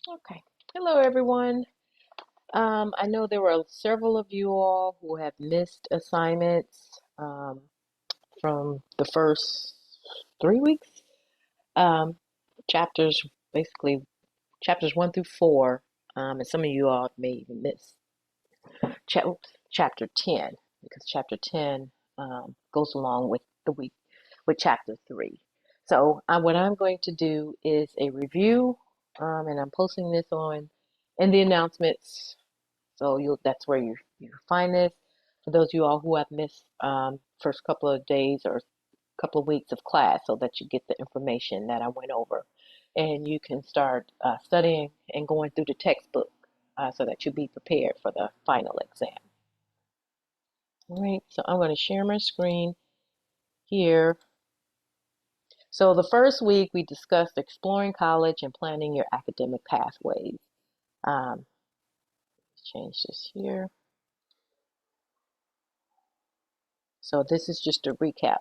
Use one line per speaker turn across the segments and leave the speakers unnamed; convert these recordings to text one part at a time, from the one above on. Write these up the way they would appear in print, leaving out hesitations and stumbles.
Okay. Hello, everyone. I know there were several of you all who have missed assignments from the first 3 weeks. Um, chapters, basically, chapters 1 through 4, and some of you all may even miss chapter 10 because chapter 10 goes along with the week with chapter 3. So, what I'm going to do is a review, and I'm posting this on in the announcements. So that's where you find this. For those of you all who have missed first couple of days or couple of weeks of class, so that you get the information that I went over, and you can start studying and going through the textbook so that you'll be prepared for the final exam. All right, so I'm going to share my screen here. So the first week we discussed exploring college and planning your academic pathways. Um, change this here. So this is just a recap.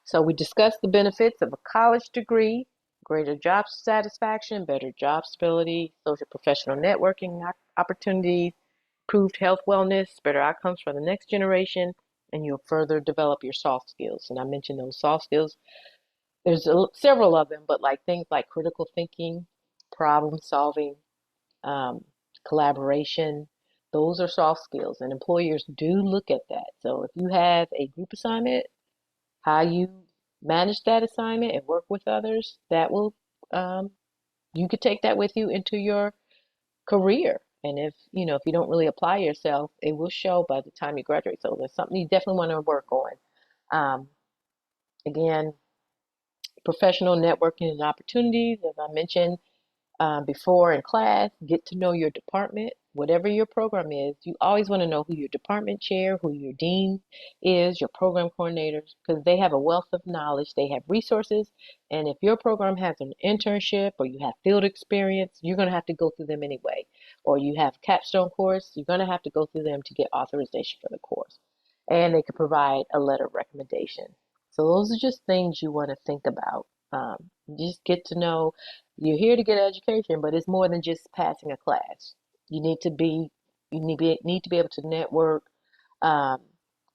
So we discussed the benefits of a college degree, greater job satisfaction, better job stability, social professional networking opportunities, improved health wellness, better outcomes for the next generation, and you'll further develop your soft skills. And I mentioned those soft skills. There's several of them, but like things like critical thinking, problem solving, um, collaboration. Those are soft skills, and employers do look at that. So if you have a group assignment, how you manage that assignment and work with others, that will, um, you could take that with you into your career. And if you don't really apply yourself, it will show by the time you graduate. So there's something you definitely want to work on. Um, Again, professional networking and opportunities, as I mentioned, before in class, get to know your department. Whatever your program is, you always want to know who your department chair, who your dean is, your program coordinators, because they have a wealth of knowledge. They have resources. And if your program has an internship or you have field experience, you're going to have to go through them anyway. Or you have a capstone course, you're going to have to go through them to get authorization for the course. And they could provide a letter of recommendation. So those are just things you want to think about. Just get to know you're here to get education, but it's more than just passing a class. You need to be need to be able to network um,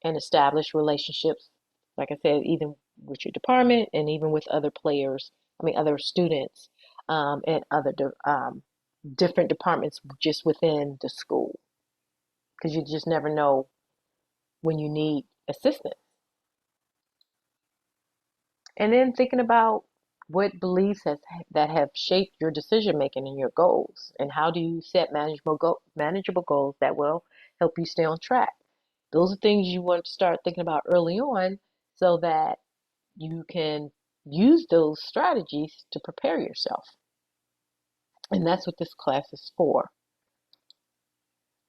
and establish relationships. Like I said, even with your department and even with other players. I mean, other students and other different departments just within the school, because you just never know when you need assistance. And then thinking about what beliefs that have shaped your decision making and your goals, and how do you set manageable goals that will help you stay on track. Those are things you want to start thinking about early on so that you can use those strategies to prepare yourself. And that's what this class is for.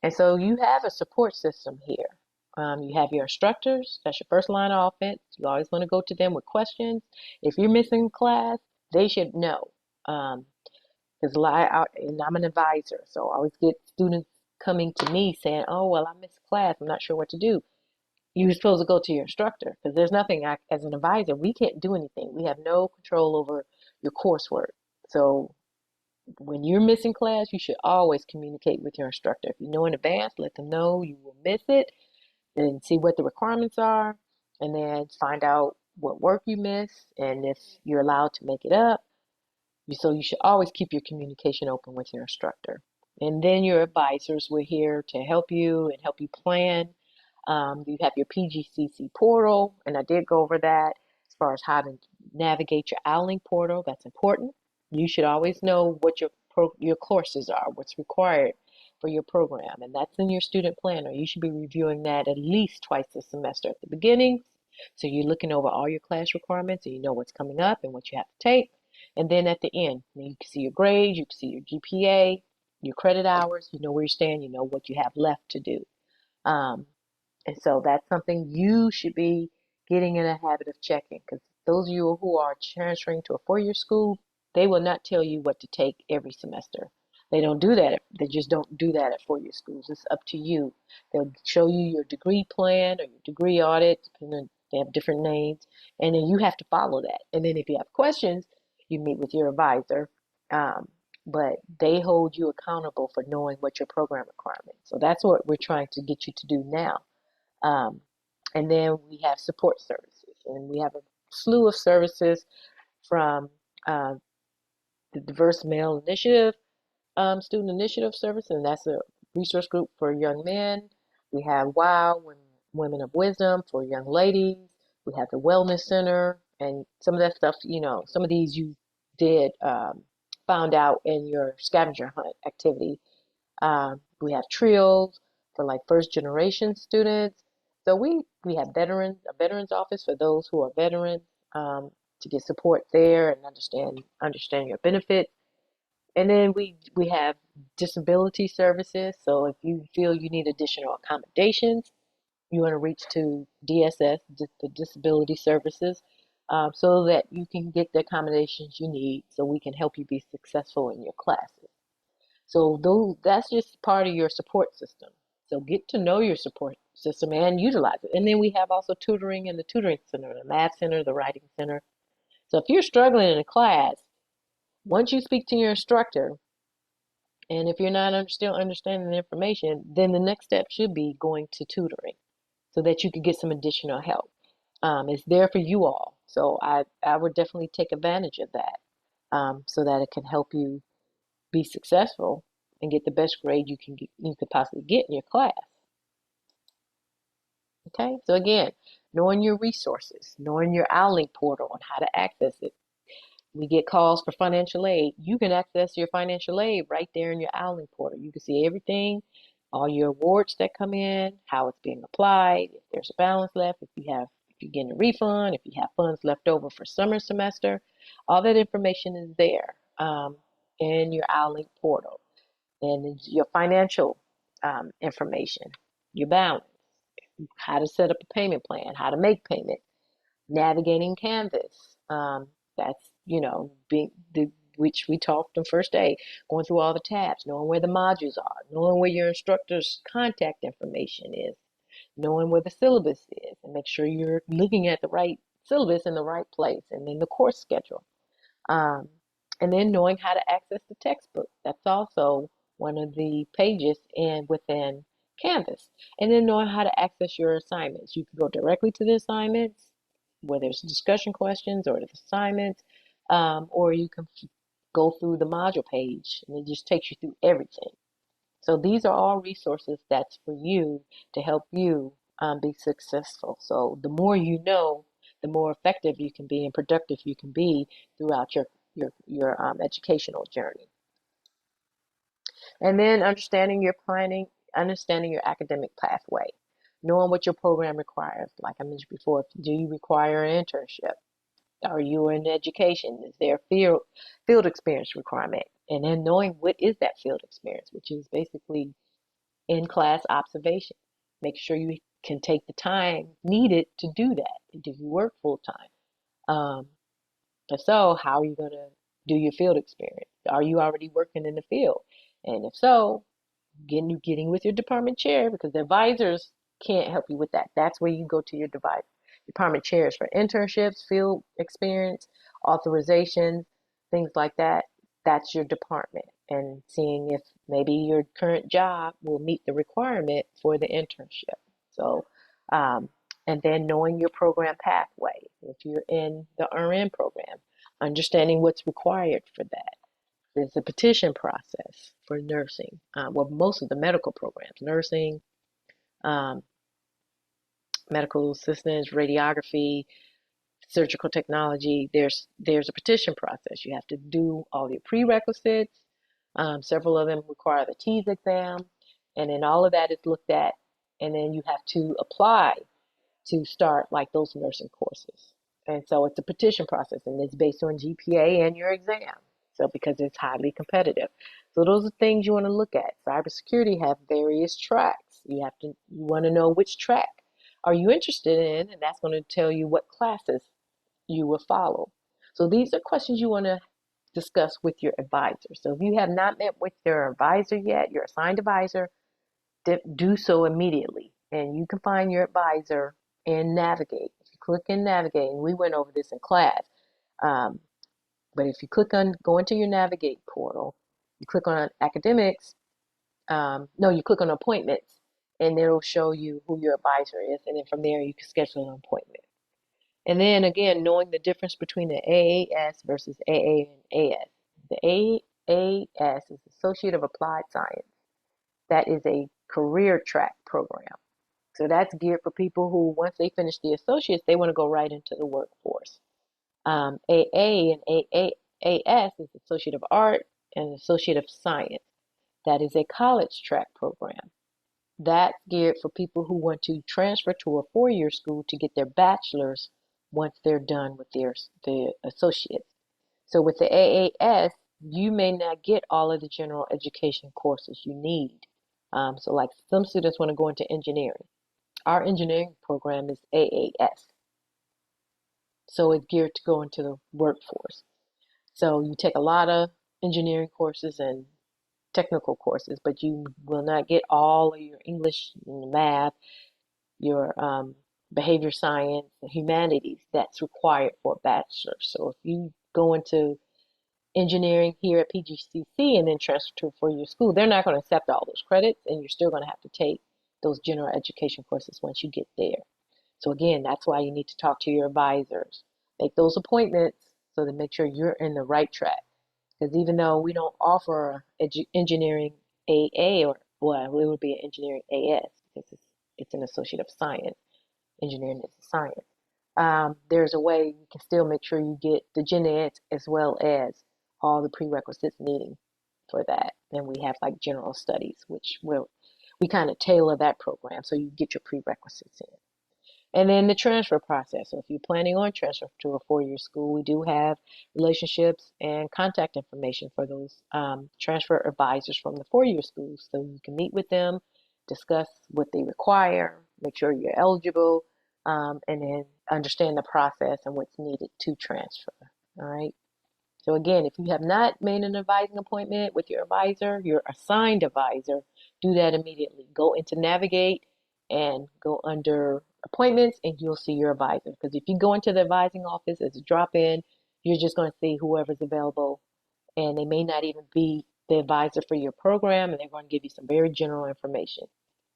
And so you have a support system here. You have your instructors, that's your first line of offense. You always want to go to them with questions. If you're missing class, they should know. Because and I'm an advisor, so I always get students coming to me saying, "Oh, well, I missed class. I'm not sure what to do." You're supposed to go to your instructor because there's nothing as an advisor, we can't do anything. We have no control over your coursework. So when you're missing class, you should always communicate with your instructor. If you know in advance, let them know you will miss it and see what the requirements are, and then find out what work you missed and if you're allowed to make it up. So you should always keep your communication open with your instructor. And then your advisors, we're here to help you and help you plan. You have your PGCC portal, and I did go over that as far as how to navigate your OWLINK portal. That's important. You should always know what your courses are, what's required for your program, and that's in your student planner. You should be reviewing that at least twice a semester at the beginning. So you're looking over all your class requirements and you know what's coming up and what you have to take. And then at the end, you can see your grades, you can see your GPA, your credit hours, you know where you stand, you know what you have left to do. Um, and so that's something you should be getting in a habit of checking, because those of you who are transferring to a four-year school, they will not tell you what to take every semester. They don't do that. They just don't do that at four-year schools. It's up to you. They'll show you your degree plan or your degree audit, depending, they have different names, and then you have to follow that. And then if you have questions, you meet with your advisor. Um, but they hold you accountable for knowing what your program requirements. So that's what we're trying to get you to do now. Um, and then we have support services, and we have a slew of services from uh, the Diverse Male Initiative, Student Initiative Service, and that's a resource group for young men. We have WOW, Women of Wisdom, for young ladies. We have the Wellness Center, and some of that stuff, some of these you did found out in your scavenger hunt activity. We have trios for like first generation students. So we have a veterans office for those who are veterans, to get support there and understand your benefits. And then we have disability services. So if you feel you need additional accommodations, you want to reach to DSS, the Disability Services, so that you can get the accommodations you need so we can help you be successful in your classes. So that's just part of your support system. So get to know your support system and utilize it. And then we have also tutoring in the tutoring center, the math center, the writing center. So if you're struggling in a class, once you speak to your instructor, and if you're not still understanding the information, then the next step should be going to tutoring so that you could get some additional help. It's there for you all. So I would definitely take advantage of that, so that it can help you be successful and get the best grade you could possibly get in your class. Okay, so again, knowing your resources, knowing your OwlLink portal and how to access it. We get calls for financial aid. You can access your financial aid right there in your OwlLink portal. You can see everything, all your awards that come in, how it's being applied, if there's a balance left, if you're getting a refund, if you have funds left over for summer semester. All that information is there, in your OwlLink portal. And your financial information, your balance, how to set up a payment plan, how to make payment, navigating Canvas. That's, being which we talked on first day, going through all the tabs, knowing where the modules are, knowing where your instructor's contact information is, knowing where the syllabus is, and make sure you're looking at the right syllabus in the right place, and then the course schedule. Um, and then knowing how to access the textbook. That's also one of the pages within Canvas. And then knowing how to access your assignments. You can go directly to the assignments, whether it's discussion questions or the assignments, or you can go through the module page and it just takes you through everything. So these are all resources that's for you to help you be successful. So the more you know, the more effective you can be and productive you can be throughout your educational journey. And then understanding your academic pathway, knowing what your program requires. Like I mentioned before, do you require an internship? Are you in education? Is there a field experience requirement? And then knowing what is that field experience, which is basically in-class observation. Make sure you can take the time needed to do that. Do you work full time? If so, how are you going to do your field experience? Are you already working in the field? And if so, getting with your department chair, because the advisors can't help you with that. That's where you go to your department chairs for internships, field experience, authorizations, things like that. That's your department, and seeing if maybe your current job will meet the requirement for the internship. So, um, and then knowing your program pathway. If you're in the RN program, understanding what's required for that. There's a petition process for nursing. Well, most of the medical programs, nursing, um, medical assistants, radiography, surgical technology. There's a petition process. You have to do all your prerequisites. Several of them require the TEAS exam, and then all of that is looked at, and then you have to apply to start like those nursing courses. And so it's a petition process, and it's based on GPA and your exam. So because it's highly competitive. So those are things you want to look at. Cybersecurity have various tracks. You want to know which track are you interested in, and that's going to tell you what classes you will follow. So these are questions you want to discuss with your advisor. So if you have not met with your advisor yet, your assigned advisor, do so immediately. And you can find your advisor in Navigate. If you click in Navigate, and we went over this in class, but if you go into your Navigate portal, You click on academics, no, you click on appointments, and it'll show you who your advisor is, and then from there you can schedule an appointment. And then again, knowing the difference between the AAS versus AA and AS. The AAS is Associate of Applied Science. That is a career track program. So that's geared for people who, once they finish the associates, they want to go right into the workforce. AA and AAS is Associate of Art and Associate of Science. That is a college track program. That's geared for people who want to transfer to a four-year school to get their bachelor's once they're done with their associates. So with the AAS, you may not get all of the general education courses you need. So like some students want to go into engineering. Our engineering program is AAS. So it's geared to go into the workforce. So you take a lot of engineering courses and technical courses, but you will not get all of your English and math, your behavior science, and humanities that's required for a bachelor. So if you go into engineering here at PGCC and then transfer to a four-year school, they're not going to accept all those credits, and you're still going to have to take those general education courses once you get there. So again, that's why you need to talk to your advisors, make those appointments so to make sure you're in the right track. Because even though we don't offer engineering AA, or well, it would be an engineering AS because it's an associate of science. Engineering is a science. There's a way you can still make sure you get the gen eds as well as all the prerequisites needing for that. And we have like general studies, which we kind of tailor that program so you get your prerequisites in. And then the transfer process. So if you're planning on transfer to a four-year school, we do have relationships and contact information for those transfer advisors from the four-year schools. So you can meet with them, discuss what they require, make sure you're eligible, and then understand the process and what's needed to transfer. All right. So again, if you have not made an advising appointment with your advisor, your assigned advisor, do that immediately. Go into Navigate and go under appointments and you'll see your advisor. Because if you go into the advising office as a drop-in, you're just going to see whoever's available, and they may not even be the advisor for your program, and they're going to give you some very general information.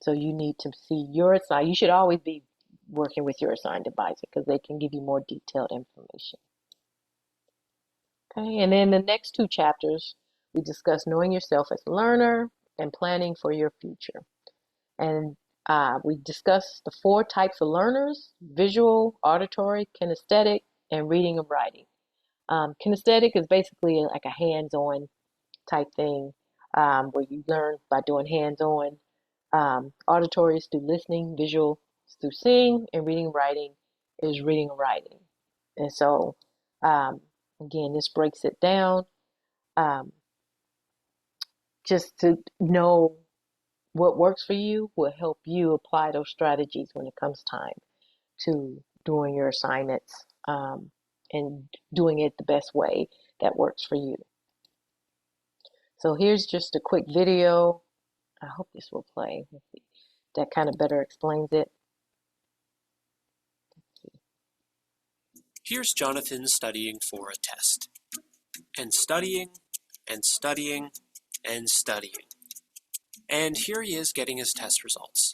So you need to see your assigned. You should always be working with your assigned advisor because they can give you more detailed information. Okay, and then the next two chapters, we discuss knowing yourself as a learner and planning for your future. And we discuss the four types of learners: visual, auditory, kinesthetic, and reading and writing. Kinesthetic is basically like a hands-on type thing where you learn by doing hands-on. Auditory is through listening, visual is through seeing, and reading and writing is reading and writing. And so again, this breaks it down just to know what works for you will help you apply those strategies when it comes time to doing your assignments and doing it the best way that works for you. So here's just a quick video. I hope this will play. Let's see. That kind of better explains it.
Here's Jonathan studying for a test, and studying, and studying, and studying. And here he is getting his test results.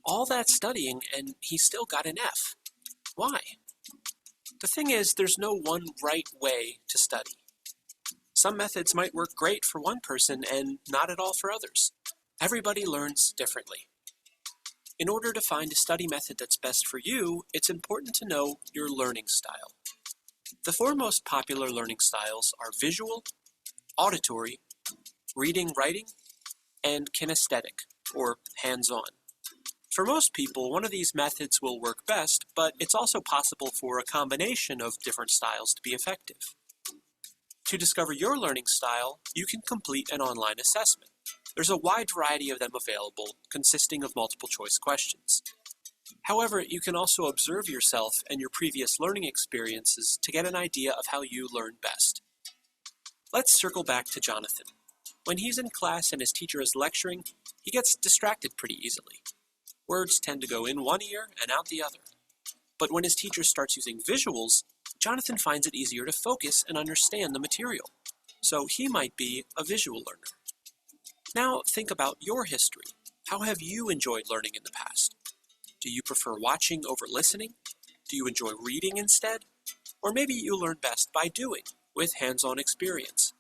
All that studying, and he still got an F. Why? The thing is, there's no one right way to study. Some methods might work great for one person and not at all for others. Everybody learns differently. In order to find a study method that's best for you, it's important to know your learning style. The four most popular learning styles are visual, auditory, reading, writing, and kinesthetic, or hands-on. For most people, one of these methods will work best, but it's also possible for a combination of different styles to be effective. To discover your learning style, you can complete an online assessment. There's a wide variety of them available, consisting of multiple choice questions. However, you can also observe yourself and your previous learning experiences to get an idea of how you learn best. Let's circle back to Jonathan. When he's in class and his teacher is lecturing, he gets distracted pretty easily. Words tend to go in one ear and out the other. But when his teacher starts using visuals, Jonathan finds it easier to focus and understand the material. so he might be a visual learner. Now think about your history. How have you enjoyed learning in the past? Do you prefer watching over listening? Do you enjoy reading instead? Or maybe you learn best by doing, with hands-on experience.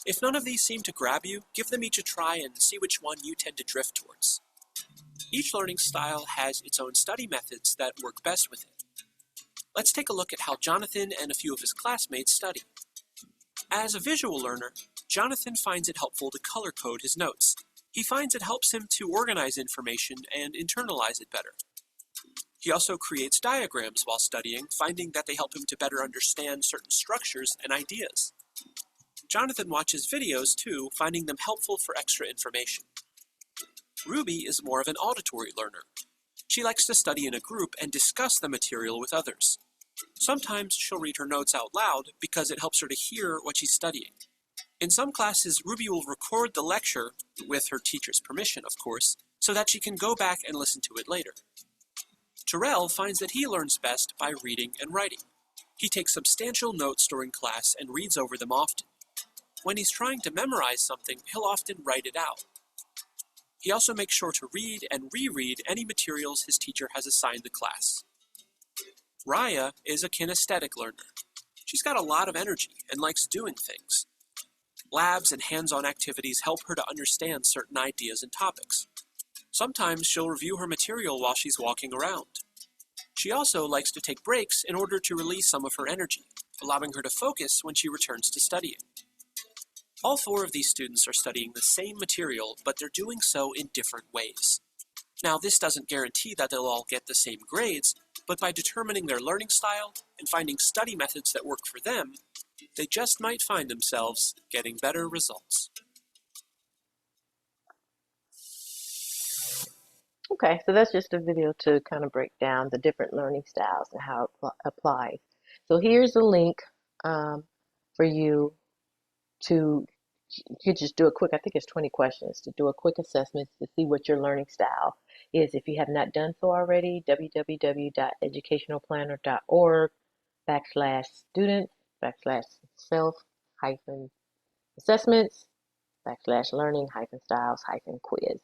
If none of these seem to grab you, give them each a try and see which one you tend to drift towards. Each learning style has its own study methods that work best with it. Let's take a look at how Jonathan and a few of his classmates study. As a visual learner, Jonathan finds it helpful to color code his notes. He finds it helps him to organize information and internalize it better. He also creates diagrams while studying, finding that they help him to better understand certain structures and ideas. Jonathan watches videos too, finding them helpful for extra information. Ruby is more of an auditory learner. She likes to study in a group and discuss the material with others. Sometimes she'll read her notes out loud because it helps her to hear what she's studying. In some classes, Ruby will record the lecture, with her teacher's permission, of course, so that she can go back and listen to it later. Terrell finds that he learns best by reading and writing. He takes substantial notes during class and reads over them often. When he's trying to memorize something, he'll often write it out. He also makes sure to read and reread any materials his teacher has assigned the class. Raya is a kinesthetic learner. She's got a lot of energy and likes doing things. Labs and hands-on activities help her to understand certain ideas and topics. Sometimes she'll review her material while she's walking around. She also likes to take breaks in order to release some of her energy, allowing her to focus when she returns to studying. All four of these students are studying the same material, but they're doing so in different ways. Now, this doesn't guarantee that they'll all get the same grades, but by determining their learning style and finding study methods that work for them, they just might find themselves getting better results.
Okay, so that's just a video to kind of break down the different learning styles and how it applies. So here's a link for you to, you could just do a quick, I think it's 20 questions, to do a quick assessment to see what your learning style is. If you have not done so already, www.educationalplanner.org/student/self-assessments/learning-styles-quiz.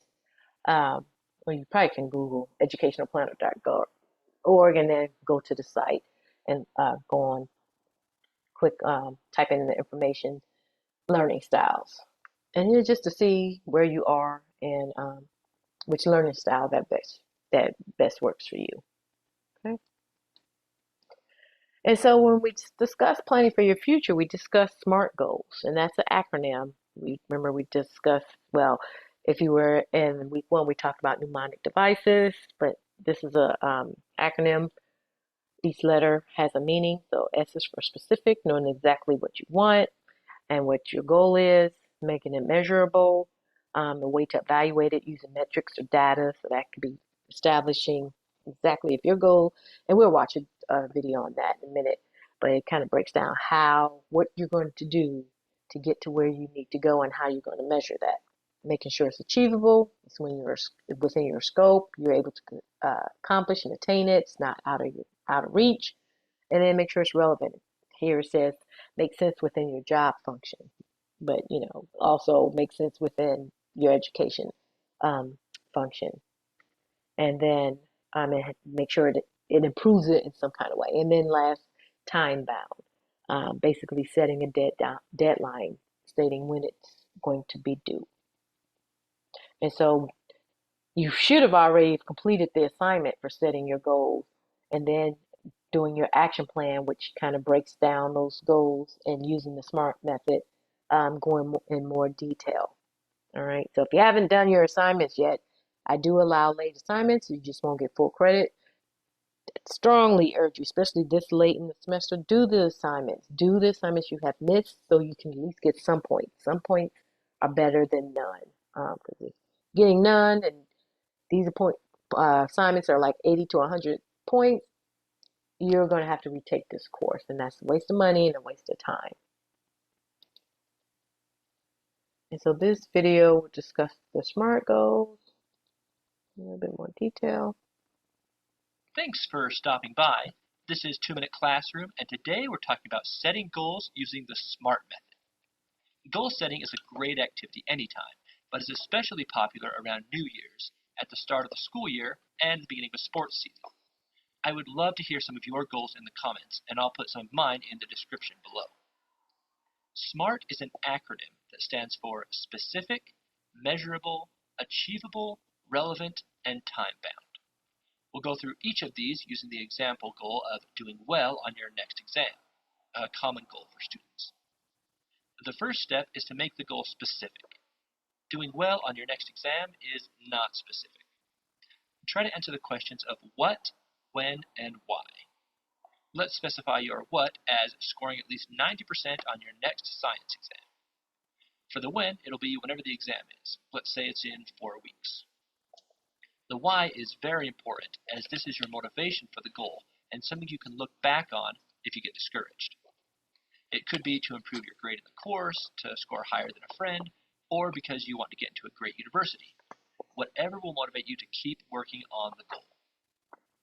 Or you probably can Google educationalplanner.org and then go to the site and go on, click, type in the information, learning styles. And here just to see where you are and which learning style that best works for you. Okay. And so when we discuss planning for your future, we discuss SMART goals, and that's an acronym. We discussed, well, if you were in week 1, we talked about mnemonic devices, but this is a acronym. Each letter has a meaning. So S is for specific, knowing exactly what you want and what your goal is, making it measurable, the way to evaluate it using metrics or data. So that could be establishing exactly if your goal, and we'll watch a video on that in a minute, but it kind of breaks down what you're going to do to get to where you need to go and how you're going to measure that. Making sure it's achievable, it's when you're within your scope, you're able to accomplish and attain it, it's not out of reach, and then make sure it's relevant. Here it says make sense within your job function, but also make sense within your education function, and then make sure that it improves it in some kind of way. And then last, time bound, basically setting a deadline, stating when it's going to be due. And so you should have already completed the assignment for setting your goals and then doing your action plan, which kind of breaks down those goals and using the SMART method, going in more detail. All right. So if you haven't done your assignments yet, I do allow late assignments. You just won't get full credit. Strongly urge you, especially this late in the semester, do the assignments. Do the assignments you have missed so you can at least get some points. Some points are better than none. Because getting none, and these assignments are like 80 to 100 points, you're going to have to retake this course, and that's a waste of money and a waste of time. And so this video will discuss the SMART goals in a little bit more detail.
Thanks for stopping by. This is 2 Minute Classroom, and today we're talking about setting goals using the SMART method. Goal setting is a great activity anytime, but is especially popular around New Year's, at the start of the school year, and the beginning of sports season. I would love to hear some of your goals in the comments, and I'll put some of mine in the description below. SMART is an acronym that stands for Specific, Measurable, Achievable, Relevant, and Time-bound. We'll go through each of these using the example goal of doing well on your next exam, a common goal for students. The first step is to make the goal specific. Doing well on your next exam is not specific. Try to answer the questions of what, when, and why. Let's specify your what as scoring at least 90% on your next science exam. For the when, it'll be whenever the exam is. Let's say it's in 4 weeks. The why is very important, as this is your motivation for the goal and something you can look back on if you get discouraged. It could be to improve your grade in the course, to score higher than a friend, or because you want to get into a great university. Whatever will motivate you to keep working on the goal.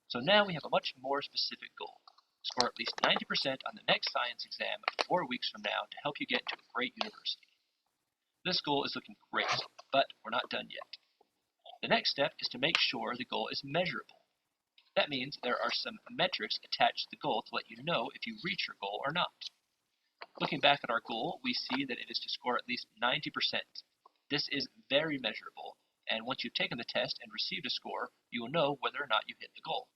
So now we have a much more specific goal. Score at least 90% on the next science exam 4 weeks from now to help you get into a great university. This goal is looking great, but we're not done yet. The next step is to make sure the goal is measurable. That means there are some metrics attached to the goal to let you know if you reach your goal or not. Looking back at our goal, we see that it is to score at least 90%. This is very measurable, and once you've taken the test and received a score, you will know whether or not you hit the goal.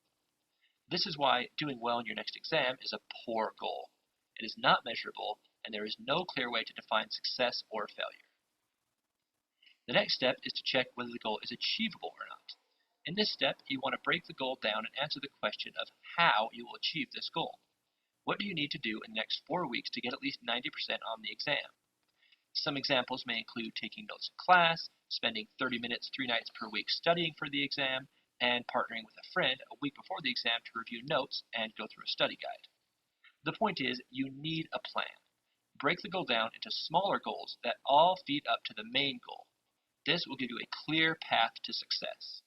This is why doing well in your next exam is a poor goal. It is not measurable, and there is no clear way to define success or failure. The next step is to check whether the goal is achievable or not. In this step, you want to break the goal down and answer the question of how you will achieve this goal. What do you need to do in the next 4 weeks to get at least 90% on the exam? Some examples may include taking notes in class, spending 30 minutes 3 nights per week studying for the exam, and partnering with a friend a week before the exam to review notes and go through a study guide. The point is, you need a plan. Break the goal down into smaller goals that all feed up to the main goal. This will give you a clear path to success.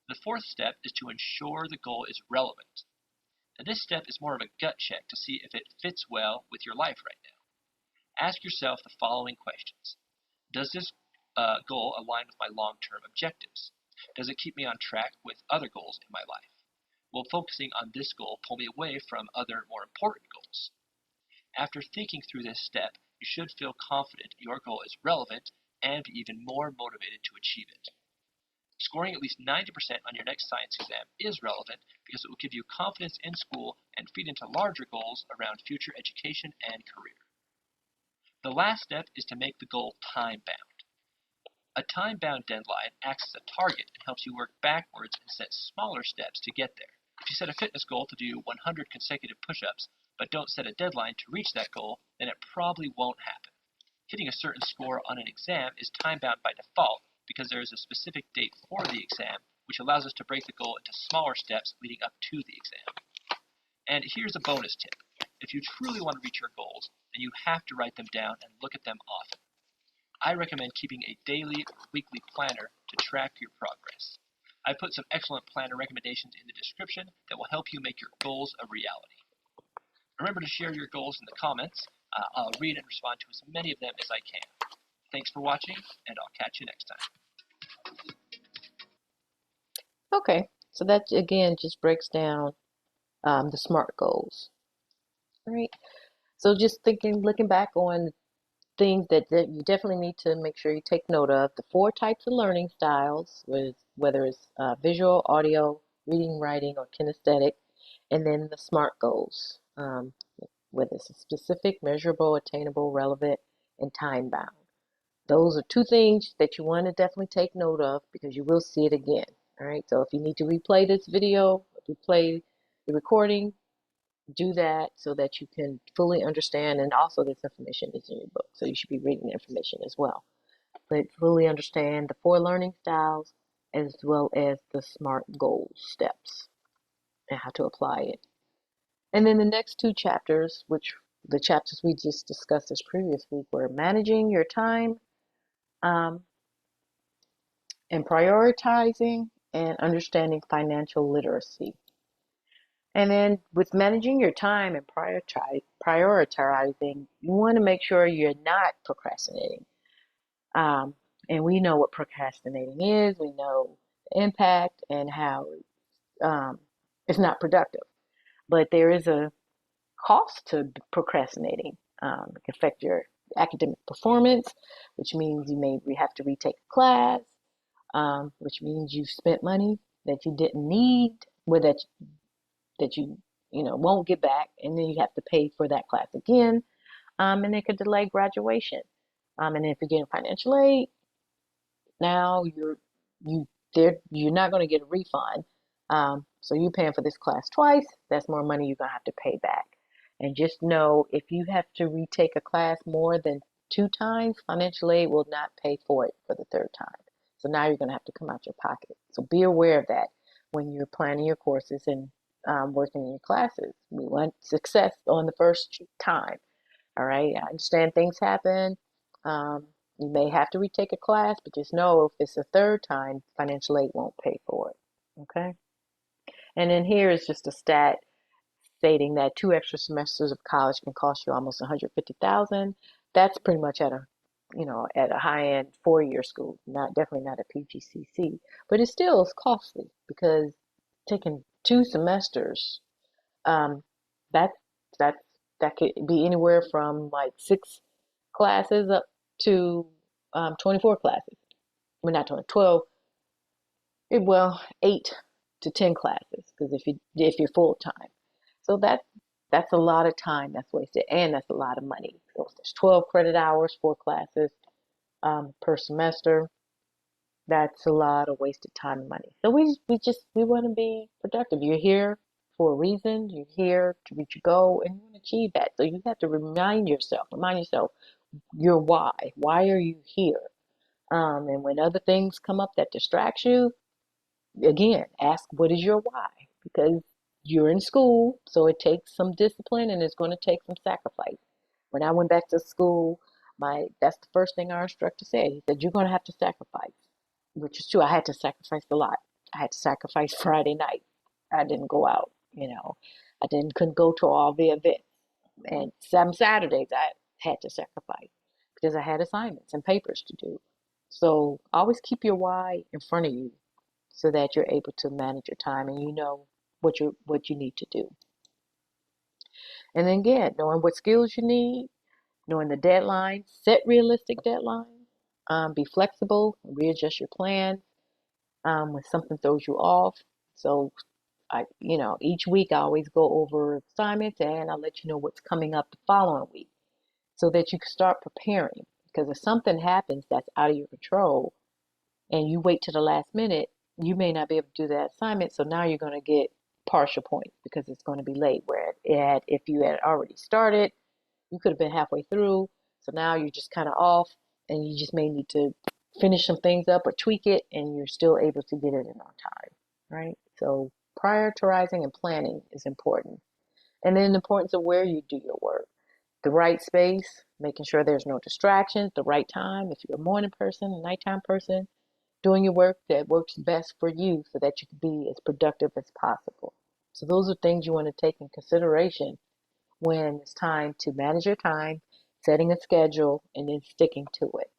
The fourth step is to ensure the goal is relevant. Now, this step is more of a gut check to see if it fits well with your life right now. Ask yourself the following questions. Does this goal align with my long-term objectives? Does it keep me on track with other goals in my life? Will focusing on this goal pull me away from other more important goals? After thinking through this step, you should feel confident your goal is relevant and be even more motivated to achieve it. Scoring at least 90% on your next science exam is relevant because it will give you confidence in school and feed into larger goals around future education and career. The last step is to make the goal time-bound. A time-bound deadline acts as a target and helps you work backwards and set smaller steps to get there. If you set a fitness goal to do 100 consecutive push-ups, but don't set a deadline to reach that goal, then it probably won't happen. Hitting a certain score on an exam is time-bound by default because there is a specific date for the exam, which allows us to break the goal into smaller steps leading up to the exam. And here's a bonus tip. If you truly want to reach your goals, then you have to write them down and look at them often. I recommend keeping a daily or weekly planner to track your progress. I put some excellent planner recommendations in the description that will help you make your goals a reality. Remember to share your goals in the comments. I'll read and respond to as many of them as I can. Thanks for watching, and I'll catch you next time.
Okay, so that again just breaks down the SMART goals. All right. So just looking back on things that you definitely need to make sure you take note of. The 4 types of learning styles, whether it's visual, audio, reading, writing, or kinesthetic, and then the SMART goals, whether it's specific, measurable, attainable, relevant, and time-bound. Those are 2 things that you want to definitely take note of because you will see it again. All right, so if you need to replay this video, replay the recording, do that so that you can fully understand, and also this information is in your book, so you should be reading the information as well. But fully understand the 4 learning styles as well as the SMART goal steps and how to apply it. And then the next 2 chapters, which the chapters we just discussed this previous week, were managing your time and prioritizing and understanding financial literacy. And then with managing your time and prioritizing, you want to make sure you're not procrastinating. Um, and we know what procrastinating is. We know the impact and how um, it's not productive. But there is a cost to procrastinating. It can affect your academic performance, which means you may have to retake a class, which means you've spent money that you didn't need, or that you won't get back, and then you have to pay for that class again, and it could delay graduation. And if you're getting financial aid, now you you're not going to get a refund. So you're paying for this class twice. That's more money you're going to have to pay back. And just know if you have to retake a class more than 2 times, financial aid will not pay for it for the third time. So now you're going to have to come out your pocket. So be aware of that when you're planning your courses and working in your classes. We want success on the first time. All right. I understand things happen. Um, you may have to retake a class, but just know if it's a third time, financial aid won't pay for it. Okay. And then here is just a stat stating that 2 extra semesters of college can cost you almost 150,000. That's pretty much at a high-end 4-year school, not definitely not a PGCC, but it still is costly because taking 2 semesters, um, that that that could be anywhere from like 6 classes up to 24 classes. We're not 20, 12, well, 8 to 10 classes because if you're full time. So that's a lot of time that's wasted, and that's a lot of money. So if there's 12 credit hours, 4 classes per semester. That's a lot of wasted time and money. So we want to be productive. You're here for a reason. You're here to reach your goal, and you want to achieve that. So you have to remind yourself your why. Why are you here? And when other things come up that distract you, again, ask what is your why? Because you're in school, so it takes some discipline and it's going to take some sacrifice. When I went back to school, that's the first thing our instructor said. He said, "You're going to have to sacrifice," which is true. I had to sacrifice a lot. I had to sacrifice Friday night. I didn't go out, couldn't go to all the events. And some Saturdays I had to sacrifice because I had assignments and papers to do. So always keep your why in front of you so that you're able to manage your time and you know what you need to do. And then again, knowing what skills you need, knowing the deadline, set realistic deadlines, be flexible, readjust your plan when something throws you off. So each week I always go over assignments and I'll let you know what's coming up the following week so that you can start preparing. Because if something happens that's out of your control and you wait to the last minute, you may not be able to do that assignment. So now you're going to get partial points because it's going to be late. Where if you had already started, you could have been halfway through. So now you're just kind of off and you just may need to finish some things up or tweak it and you're still able to get it in on time, right? So prioritizing and planning is important. And then the importance of where you do your work. The right space, making sure there's no distractions, the right time. If you're a morning person, a nighttime person, doing your work that works best for you so that you can be as productive as possible. So those are things you want to take in consideration when it's time to manage your time, setting a schedule, and then sticking to it.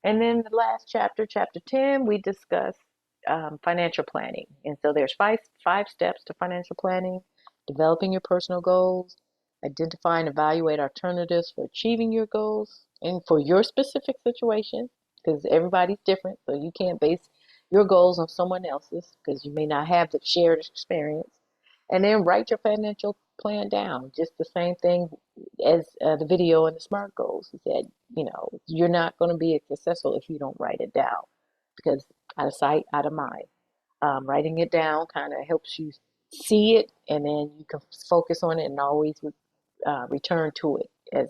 And then the last chapter, chapter 10, we discuss financial planning. And so there's five steps to financial planning: developing your personal goals, identify and evaluate alternatives for achieving your goals and for your specific situation, because everybody's different. So you can't base your goals on someone else's because you may not have the shared experience. And then write your financial plan down. Just the same thing as the video and the SMART goals. He said, you're not going to be successful if you don't write it down because out of sight, out of mind. Writing it down kind of helps you see it and then you can focus on it and always return to it as,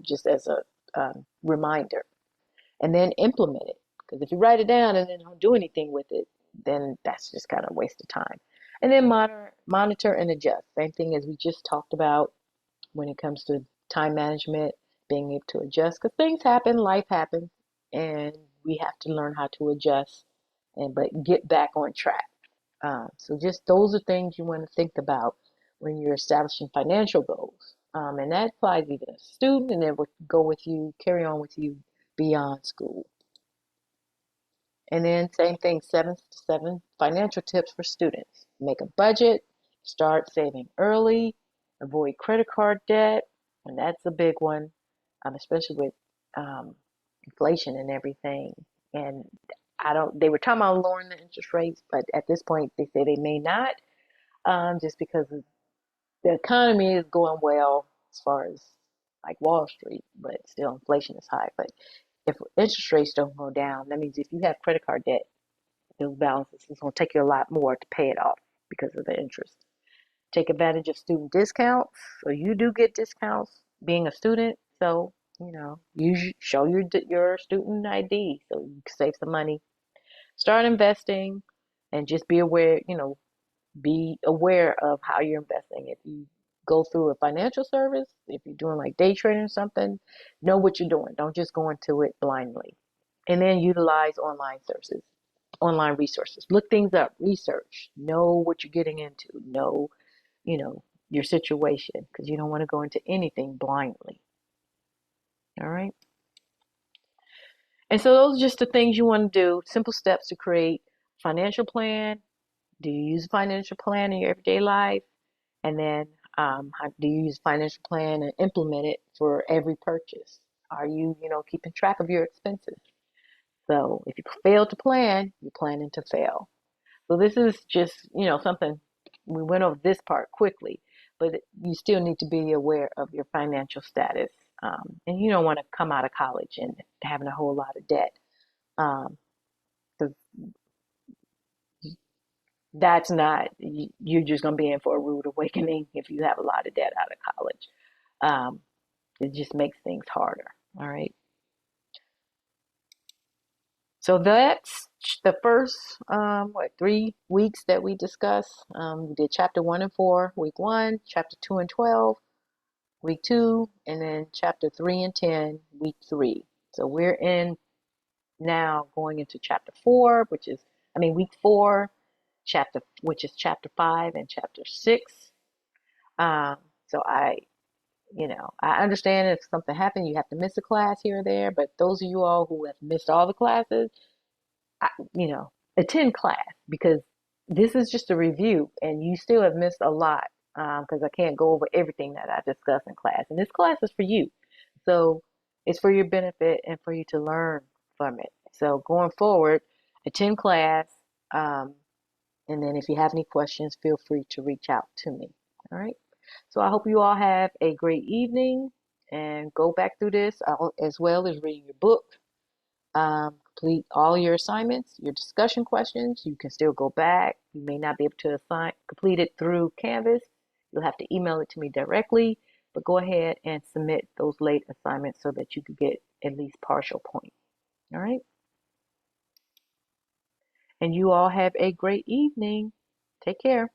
just as a reminder. And then implement it. Because if you write it down and then don't do anything with it, then that's just kind of a waste of time. And then monitor and adjust. Same thing as we just talked about when it comes to time management, being able to adjust. Because things happen, life happens, and we have to learn how to adjust but get back on track. So just those are things you want to think about when you're establishing financial goals. And that applies even as a student, and it will go with you, carry on with you beyond school. And then same thing, 7 financial tips for students. Make a budget, start saving early, avoid credit card debt, and that's a big one, especially with inflation and everything. And they were talking about lowering the interest rates, but at this point they say they may not, just because the economy is going well as far as like Wall Street, but still inflation is high. But if interest rates don't go down, that means if you have credit card debt, those balances, it's going to take you a lot more to pay it off because of the interest. Take advantage of student discounts. So you do get discounts being a student. So, you show your student ID so you can save some money. Start investing and just be aware of how you're investing. If you go through a financial service, if you're doing like day trading or something, know what you're doing. Don't just go into it blindly. And then utilize online resources. Look things up, research, know what you're getting into, know, your situation, because you don't want to go into anything blindly. All right. And so those are just the things you want to do. Simple steps to create financial plan. Do you use a financial plan in your everyday life? And then how do you use a financial plan and implement it for every purchase? Are you, keeping track of your expenses? So if you fail to plan, you're planning to fail. So this is just, something we went over this part quickly, but you still need to be aware of your financial status. And you don't want to come out of college and having a whole lot of debt. Um, 'Cause that's not, you're just going to be in for a rude awakening if you have a lot of debt out of college. Um, it just makes things harder. All right. So that's the first 3 weeks that we discussed. We did chapter 1 and 4, week 1, chapter 2 and 12, week 2, and then chapter 3 and 10, week 3. So we're in now going into chapter 4, week 4, which is chapter 5 and chapter 6. Um, so I understand if something happened, you have to miss a class here or there, but those of you all who have missed all the classes, I, attend class, because this is just a review and you still have missed a lot, because I can't go over everything that I discuss in class. And this class is for you. So it's for your benefit and for you to learn from it. So going forward, attend class. Um, and then if you have any questions, feel free to reach out to me. All right. So I hope you all have a great evening and go back through this as well as reading your book. Complete all your assignments, your discussion questions. You can still go back. You may not be able to complete it through Canvas. You'll have to email it to me directly, but go ahead and submit those late assignments so that you can get at least partial points. All right. And you all have a great evening. Take care.